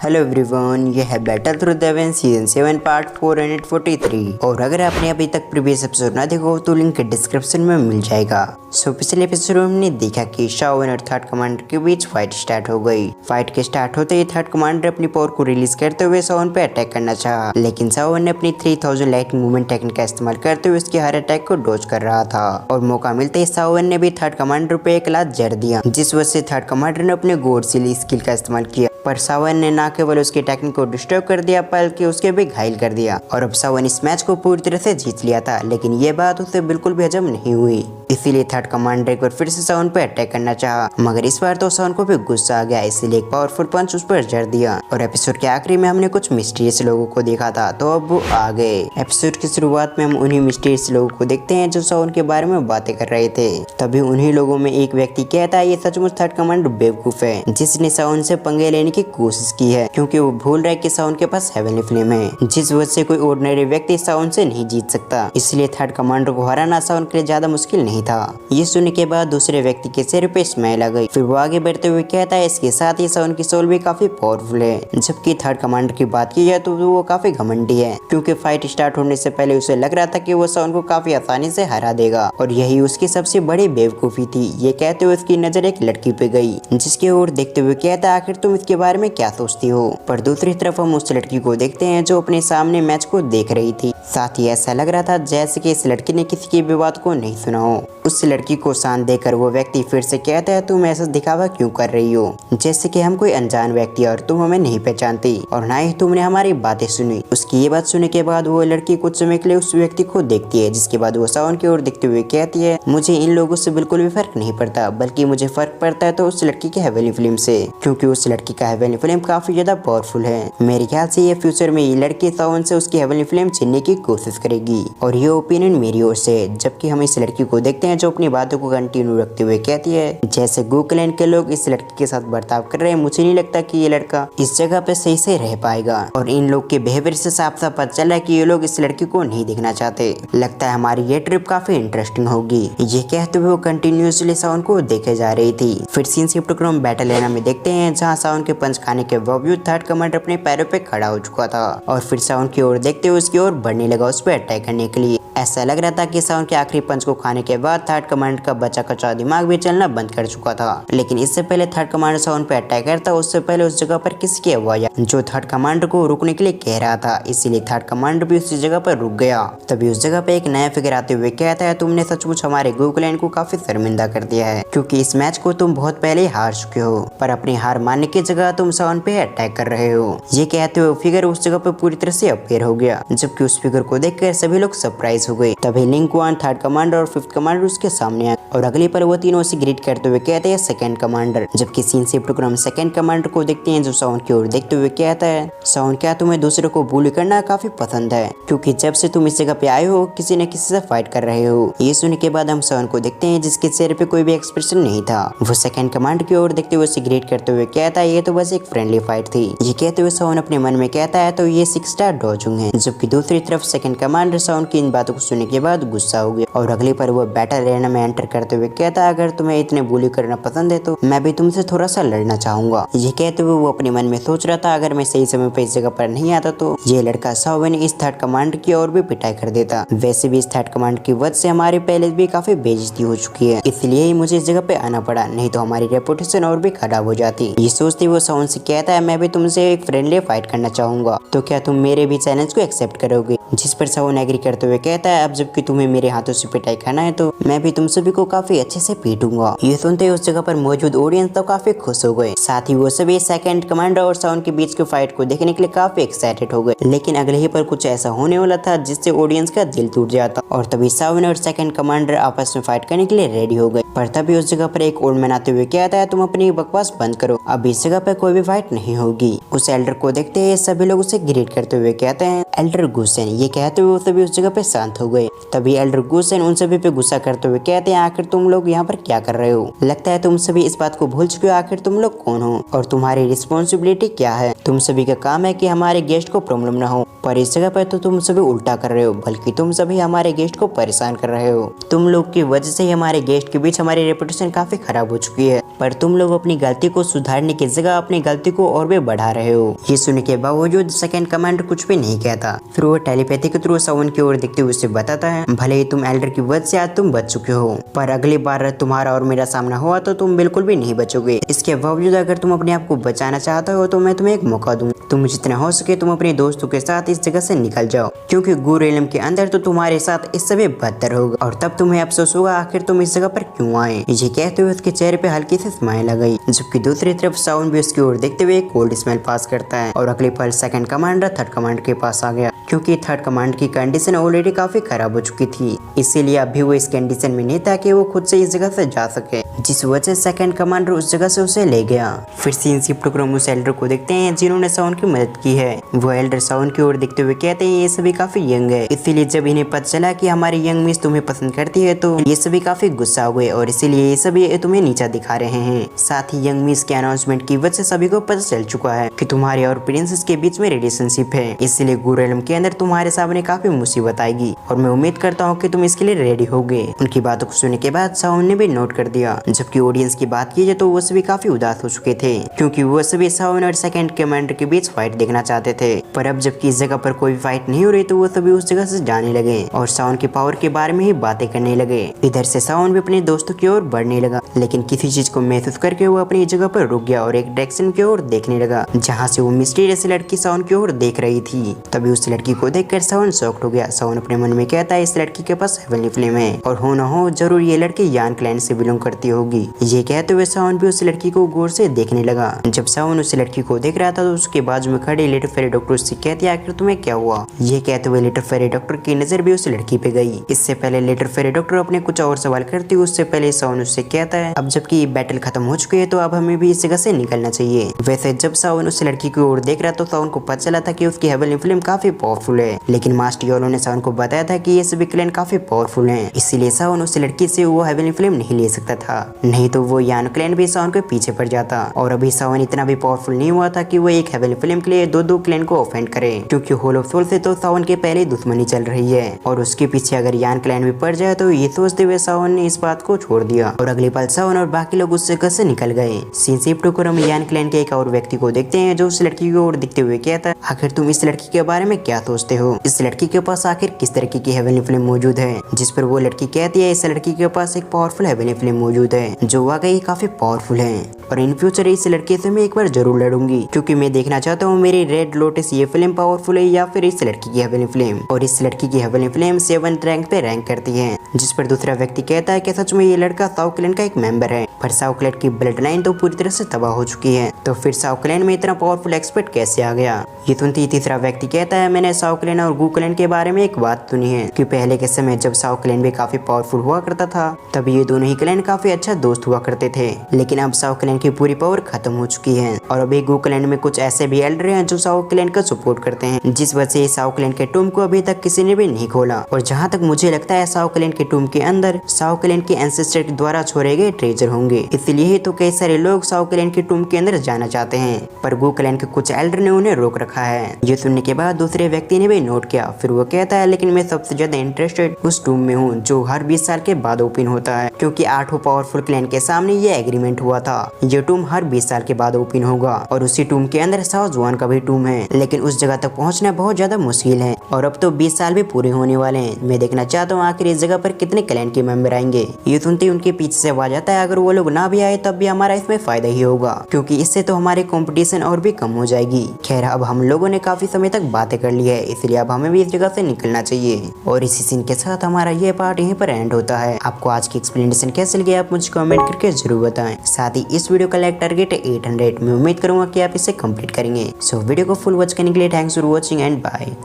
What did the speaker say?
Hello everyone, ये है battle through the haven season 7 part 443। और अगर आपने अभी तक प्रीवियस एपिसोड ना देखा हो तो लिंक डिस्क्रिप्शन में मिल जाएगा। पिछले एपिसोड में हमने देखा कि शाओन और थर्ड कमांडर के बीच फाइट स्टार्ट हो गई। फाइट के स्टार्ट होते ही थर्ड कमांडर अपनी पावर को रिलीज करते हुए शाओन पे अटैक करना चाहा, लेकिन शाओन ने अपनी 3000 लाइटिंग मूवमेंट टेक्निक का इस्तेमाल करते हुए उसके हर अटैक को डॉज कर रहा था। और मौका मिलते ही शाओन ने भी थर्ड कमांडर पे एक लात जड़ दिया, जिस वजह से थर्ड कमांडर ने अपने गॉड सील स्किल का इस्तेमाल किया। पर शाओन ने ना केवल उसकी टेक्निक को डिस्टर्ब कर दिया बल्कि उसके भी घायल कर दिया। और अब शाओन इस मैच को पूरी तरह से जीत लिया था, लेकिन ये बात उसे बिल्कुल भी हजम नहीं हुई। इसीलिए थर्ड कमांडर एक बार फिर से शाओन पे अटैक करना चाहा, मगर इस बार तो शाओन को भी गुस्सा आ गया, इसीलिए एक पावरफुल पंच उस पर जड़ दिया। और एपिसोड के आखिरी में हमने कुछ मिस्टीरियस लोगों को देखा था, तो अब वो आ गए। एपिसोड की शुरुआत में हम उन्हीं मिस्टीरियस लोगों को देखते हैं जो शाओन के बारे में बातें कर रहे थे। तभी उन्हीं लोगों में एक व्यक्ति कहता है ये सचमुच थर्ड कमांडर बेवकूफ है, जिसने शाओन से पंगे लेने की कोशिश की है, क्योंकि वो भूल रहा है कि शाओन के पास हेवनली फ्लेम है, जिस वजह से कोई ऑर्डिनरी व्यक्ति शाओन से नहीं जीत सकता। इसलिए थर्ड कमांडर को हराना शाओन के लिए ज्यादा मुश्किल नहीं था। ये सुनने के बाद दूसरे व्यक्ति के सिर पे स्माइल आ गई। फिर वो आगे बढ़ते हुए कहता है इसके साथ ही शाओन की सोल भी काफी पावरफुल है। जबकि थर्ड कमांडर की बात की जाए तो वो काफी घमंडी है, क्योंकि फाइट स्टार्ट होने से पहले उसे लग रहा था कि वो शाओन को काफी आसानी से हरा देगा, और यही उसकी सबसे बड़ी बेवकूफी थी। ये कहते हुए उसकी नजर एक लड़की पे गई, जिसकी ओर देखते हुए कहता आखिर तुम इसके बारे में क्या सोचती हो। पर दूसरी तरफ हम उस लड़की को देखते हैं जो अपने सामने मैच को देख रही थी। साथ ही ऐसा लग रहा था जैसे कि इस लड़की ने किसी की भी बात को नहीं सुना हो। उस लड़की को शांत देकर वो व्यक्ति फिर से कहता है तुम ऐसा दिखावा क्यों कर रही हो, जैसे कि हम कोई अनजान व्यक्ति और तुम हमें नहीं पहचानती और ना ही तुमने हमारी बातें सुनी। उसकी ये बात सुनने के बाद वो लड़की कुछ समय के लिए उस व्यक्ति को देखती है, जिसके बाद वो शाओन की ओर देखते हुए कहती है मुझे इन लोगों से बिल्कुल भी फर्क नहीं पड़ता, बल्कि मुझे फर्क पड़ता है तो उस लड़की के हेवनली फ्लेम से, क्योंकि उस लड़की का हेवनली फ्लेम काफी ज्यादा पावरफुल है। मेरे ख्याल से ये फ्यूचर में ये लड़की शाओन से उसकी हेवनली फ्लेम छीनने की कोशिश करेगी, और ये ओपिनियन मेरी ओर से। जबकि हम इस लड़की को देखते हैं जो अपनी बातों को कंटिन्यू रखते हुए कहती है जैसे गोकुलैंड के लोग इस लड़की के साथ बर्ताव कर रहे हैं, मुझे नहीं लगता कि ये लड़का इस जगह पे सही से रह पाएगा। और इन लोग के बिहेवियर से साफ साफ पता चल रहा है कि ये लोग इस लड़की को नहीं देखना चाहते। लगता है हमारी ये ट्रिप काफी इंटरेस्टिंग होगी। ये कहते हुए वो कंटिन्यूअसली शाओन को देखे जा रही थी। फिर सीन शिफ्ट कर हम बैटल एरिया में देखते हैं, जहाँ शाओन के पंच खाने के बावजूद थर्ड कमांडर अपने पैरों पे खड़ा हो चुका था, और फिर शाओन की ओर देखते हुए उसकी ओर बढ़ने लगा उस पर अटैक करने के लिए। ऐसा लग रहा था कि शाओन के आखिरी पंच को खाने के बाद थर्ड कमांडर का बचा कचा दिमाग भी चलना बंद कर चुका था। लेकिन इससे पहले थर्ड कमांडर शाओन पे अटैक करता, उससे पहले उस जगह पर किसी की आवाज जो थर्ड कमांडर को रुकने के लिए कह रहा था, इसीलिए थर्ड कमांडर भी उसी जगह पर रुक गया। तभी उस जगह पे एक नया फिगर आते हुए कहता है तुमने सचमुच हमारे गोकुलैंड को काफी शर्मिंदा कर दिया है, क्योंकि इस मैच को तुम बहुत पहले ही हार चुके हो, पर अपनी हार मानने की जगह तुम शाओन पे अटैक कर रहे हो। ये कहते हुए फिगर उस जगह पे पूरी तरह से अपीयर हो गया, जबकि उस फिगर को देखकर सभी लोग सरप्राइज हो गए। तभी लिंग क्वान, थर्ड कमांडर और फिफ्थ कमांडर उसके सामने आए, और अगले पर वो तीनों से ग्रीट करते हुए कहते हैं सेकंड कमांडर। जबकि सीन शिफ्ट कर हम सेकंड कमांडर को देखते हैं जो शाओन की ओर देखते हुए कहता है शाओन क्या तुम्हें दूसरे को बुली करना काफी पसंद है, क्योंकि जब से तुम इस जगह पे आए हो किसी न किसी से फाइट कर रहे हो। ये सुनने के बाद हम शाओन को देखते हैं जिसके चेहरे पे कोई भी एक्सप्रेशन नहीं था। वो सेकंड कमांडर की ओर देखते हुए उसे ग्रीट करते हुए कहता है ये तो बस एक फ्रेंडली फाइट थी। ये कहते हुए शाओन अपने मन में कहता है तो ये 6 स्टार डॉजिंग है। जबकि दूसरी तरफ सेकंड कमांडर शाओन की इन बातों को सुनने के बाद गुस्सा हो गया, और अगले पर वो बैटल एरिया में एंटर करते हुए कहता है अगर तुम्हें इतने बुली करना पसंद है तो मैं भी तुमसे थोड़ा सा लड़ना चाहूंगा। ये कहते हुए वो अपने मन में सोच रहा था अगर मैं सही समय पे इस जगह पर नहीं आता तो ये लड़का शाओन इस थर्ड कमांडर की और भी पिटाई कर देता। वैसे भी इस थर्ड कमांडर की वजह से हमारी पहले भी काफी बेइज्जती हो चुकी है, इसलिए ही मुझे इस जगह पे आना पड़ा, नहीं तो हमारी रेपुटेशन और भी खराब हो जाती। ये सोचते हुए शाओन से कहता है मैं भी तुमसे एक फ्रेंडली फाइट करना चाहूंगा, तो क्या तुम मेरे भी चैलेंज को एक्सेप्ट करोगे। जिस पर शाओन एग्री करते हुए कहता है अब जबकि तुम्हें मेरे हाथों से पिटाई खाना है तो मैं भी तुम सभी को काफी अच्छे से पीटूंगा। ये सुनते ही उस जगह पर मौजूद ऑडियंस तो काफी खुश हो गए। साथ ही वो सभी सेकंड कमांडर और शाओन के बीच की फाइट को देखने के लिए काफी एक्साइटेड हो गए। लेकिन अगले ही पर कुछ ऐसा होने वाला था जिससे ऑडियंस का दिल टूट जाता, और तभी शाओन और सेकंड कमांडर आपस में फाइट करने के लिए रेडी हो गए। पर तभी उस जगह पर एक ओल्ड मैन आते हुए कहता है तुम अपनी बकवास बंद करो, अब इस जगह पर कोई भी फाइट नहीं होगी। उस एल्डर को देखते ही सभी लोग उसे ग्रीट करते हुए कहते हैं एल्डर गुसेन। ये कहते हुए सभी उस जगह पे शांत हो गए। तभी एल्डर गुसेन उन सभी पे गुस्सा करते हुए कहते हैं आखिर तुम लोग यहाँ पर क्या कर रहे हो, लगता है तुम सभी इस बात को भूल चुके हो आखिर तुम लोग कौन हो और तुम्हारी रिस्पॉन्सिबिलिटी क्या है। तुम सभी का काम है कि हमारे गेस्ट को प्रॉब्लम ना हो, पर इस जगह पर तो तुम सभी उल्टा कर रहे हो, बल्कि तुम सभी हमारे गेस्ट को परेशान कर रहे हो। तुम लोग की वजह से ही हमारे गेस्ट के बीच हमारी रेपुटेशन काफी खराब हो चुकी है। पर तुम लोग अपनी गलती को सुधारने की जगह अपनी गलती को और भी बढ़ा रहे हो। ये सुनने के बावजूद सेकंड कमांडर कुछ भी नहीं कहता। फिर वो टेलीपैथी के थ्रू सावन की ओर देखते हुए उसे बताता है, भले ही तुम एल्डर की वजह से आज तुम बच चुके हो, पर अगली बार तुम्हारा और मेरा सामना हुआ तो तुम बिल्कुल भी नहीं बचोगे। इसके बावजूद अगर तुम अपने आप को बचाना चाहते हो तो मैं तुम्हें एक मौका दूं। तुम जितना हो सके तुम अपने दोस्तों के साथ इस जगह से निकल जाओ, क्योंकि गूर इल्म के अंदर तो तुम्हारे साथ इससे भी बदतर होगा और तब तुम्हें अफसोस होगा आखिर तुम इस जगह पर क्यों आए। ये कहते हुए उसके चेहरे पे हल्की सी स्माइल आ गई, जबकि दूसरी तरफ साउंड भी उसकी ओर देखते हुए कोल्ड स्मेल पास करता है और अगले पल सेकंड कमांडर थर्ड कमांडर के पास आ गया, क्योंकि थर्ड कमांडर की कंडीशन ऑलरेडी काफी खराब हो चुकी थी। इसीलिए अभी वो इस कंडीशन में नहीं था कि वो खुद से इस जगह से जा सके, जिस वजह से सेकंड कमांडर उस जगह से उसे ले गया। फिर सीन शिफ्ट होकर हम उस एल्डर को देखते हैं जिन्होंने साउंड की मदद की है। वो एल्डर साउंड की ओर देखते हुए कहते हैं ये सभी काफी यंग है, इसीलिए जब इन्हें पता चला कि हमारी यंग मिस तुम्हें पसंद करती है तो ये सभी काफी गुस्सा हुए और इसीलिए ये सभी तुम्हें नीचा दिखा रहे हैं। साथ ही यंग मिस के अनाउंसमेंट की वजह से सभी को पता चल चुका है कि तुम्हारे और प्रिंसेस के बीच में रिलेशनशिप है, इसलिए गूर इल्म के अंदर तुम्हारे सामने काफी मुसीबत आएगी और मैं उम्मीद करता हूँ कि तुम इसके लिए रेडी होगे। उनकी बातों को सुनने के बाद साउंड ने भी नोट कर दिया। जबकि ऑडियंस की बात की जाए तो वो सभी काफी उदास हो चुके थे, क्योंकि वो सभी साउंड और सेकंड कमांडर के बीच फाइट देखना चाहते थे। पर अब जबकि इस जगह पर कोई फाइट नहीं हो रही तो वो सभी उस जगह से जाने लगे और साउंड के पावर के बारे में ही बातें करने लगे। इधर से साउंड भी अपने दोस्तों की ओर बढ़ने लगा, लेकिन किसी चीज को महसूस करके वो अपनी जगह पर रुक गया और एक डायरेक्शन की ओर देखने लगा जहाँ से वो मिस्टीरियस लड़की साउंड की ओर देख रही थी। तभी उस लड़की को देखकर साउंड शॉक्ड हो गया। साउंड अपने मन में कहता है इस लड़की के पास हेवनली फ्लेम है और हो न हो जरूर ये लड़की यान क्लैन से बिलोंग करती होगी। ये कहते हुए साउंड भी उस लड़की को गौर से देखने लगा। जब साउंड उस लड़की को देख रहा था तो उसके बाजू में खड़े लिटिल फेरी डॉक्टर उससे कहती है आखिर तुम्हें क्या हुआ। ये कहते हुए लिटिल फेरी डॉक्टर की नजर भी उस लड़की पे गई। इससे पहले लिटिल फेरी डॉक्टर अपने कुछ और सवाल करती है उससे पहले साउंड उससे कहता है अब जबकि बैटल खत्म हो चुकी है तो अब हमें भी इस जगह से निकलना चाहिए। वैसे जब साउंड उस लड़की की ओर देख रहा तो साउंड को पता चला था कि उसकी हेवनली फ्लेम काफी पावरफुल है, लेकिन मास्टर योलो ने साउंड को बताया था कि ये सभी क्लैन काफी पावरफुल हैं, इसीलिए साउंड उस लड़की से वो हेवनली फ्लेम नहीं ले सकता था, नहीं तो वो यान क्लैन भी साउंड के पीछे पड़ जाता। और अभी साउंड इतना भी पावरफुल नहीं हुआ था कि वो एक हेवनली फ्लेम के लिए दो क्लैन को ऑफेंड करे, क्योंकि होल ऑफ सोल से तो साउंड के पहले दुश्मनी चल रही है और उसके पीछे अगर यान क्लैन भी पड़ जाए तो ये सोचते हुए साउंड ने इस बात को छोड़ दिया और अगले पल साउंड और बाकी लोग उस जगह से निकल गए। सीन शिफ्ट होकर हम यान क्लैन के एक और व्यक्ति को देखते हैं जो उस लड़की की ओर देखते हुए कहता है आखिर तुम इस लड़की के बारे में क्या सोचते हो, इस लड़की के पास आखिर किस तरीके की हेवनली फ्लेम मौजूद है। जिस पर वो लड़की कहती है इस लड़की के पास एक पावरफुल हेवनली फ्लेम मौजूद है जो वाकई काफी पावरफुल है और इन फ्यूचर इस लड़के से मैं एक बार जरूर लड़ूंगी, क्योंकि मैं देखना चाहता हूँ मेरी रेड लोटस ये फ्लेम पावरफुल है या फिर इस लड़की की हेवनली फ्लेम। और इस लड़की की हेवनली फ्लेम 7 रैंक पे रैंक करती है। जिस पर दूसरा व्यक्ति कहता है कि सच में ये लड़का साउ क्लैन का एक मेंबर है, पर साउ क्लैन की ब्लड लाइन तो पूरी तरह से तबाह हो चुकी है, तो फिर साउ क्लैन में इतना पावरफुल एक्सपर्ट कैसे आ गया। ये सुनते ही तीसरा व्यक्ति कहता है मैंने साउ क्लैन और गू क्लैन के बारे में एक बात सुनी है कि पहले के समय जब साउ क्लैन भी काफी पावरफुल हुआ करता था तब ये दोनों ही क्लैन काफी अच्छा दोस्त हुआ करते थे, लेकिन अब साउ क्लैन की पूरी पावर खत्म हो चुकी है और अभी गू क्लैन में कुछ ऐसे भी एल्डर हैं जो साउ क्लैन का सपोर्ट करते हैं, जिस वजह से साउ क्लैन के टूम को अभी तक किसी ने भी नहीं खोला। और जहाँ तक मुझे लगता है साउ क्लैन के टूम के अंदर साउ क्लैन के एंसेस्टर द्वारा छोड़े गए ट्रेजर होंगे, इसलिए तो कई सारे लोग साउ क्लैन के टूम के अंदर जाना चाहते हैं, पर गू क्लैन के कुछ एल्डर ने उन्हें रोक रखा है। ये सुनने के बाद दूसरे व्यक्ति ने भी नोट किया। फिर वो कहता है लेकिन मैं सबसे ज्यादा इंटरेस्टेड उस टूम में हूँ जो हर 20 साल के बाद ओपन होता है, क्योंकि 8 पावरफुल क्लैन के सामने ये एग्रीमेंट हुआ था ये टूम हर 20 साल के बाद ओपन होगा और उसी टूम के अंदर साउ जुआन का भी टूम है, लेकिन उस जगह तक पहुँचना बहुत ज्यादा मुश्किल है और अब तो 20 साल भी पूरे होने वाले हैं। मैं देखना चाहता हूँ आखिर इस जगह पर कितने क्लैन के मेंबर आएंगे। ये सुनते ही उनके पीछे से आवाज आता है अगर वो लोग ना भी आए तब भी हमारा इसमें फायदा ही होगा, क्योंकि इससे तो हमारी कंपटीशन और भी कम हो जाएगी। खैर अब हम लोगों ने काफी समय तक बातें कर ली है, इसलिए अब हमें भी इस जगह से निकलना चाहिए। और इसी सीन के साथ हमारा ये पार्ट यहीं पर एंड होता है। आपको आज की एक्सप्लेनेशन कैसे लगी आप मुझे कमेंट करके जरूर बताएं। साथ ही इस वीडियो का लाइक टारगेट है 800। मैं उम्मीद करूंगा कि आप इसे कंप्लीट करेंगे। सो वीडियो को फुल वॉच करने के लिए thanks for watching and bye.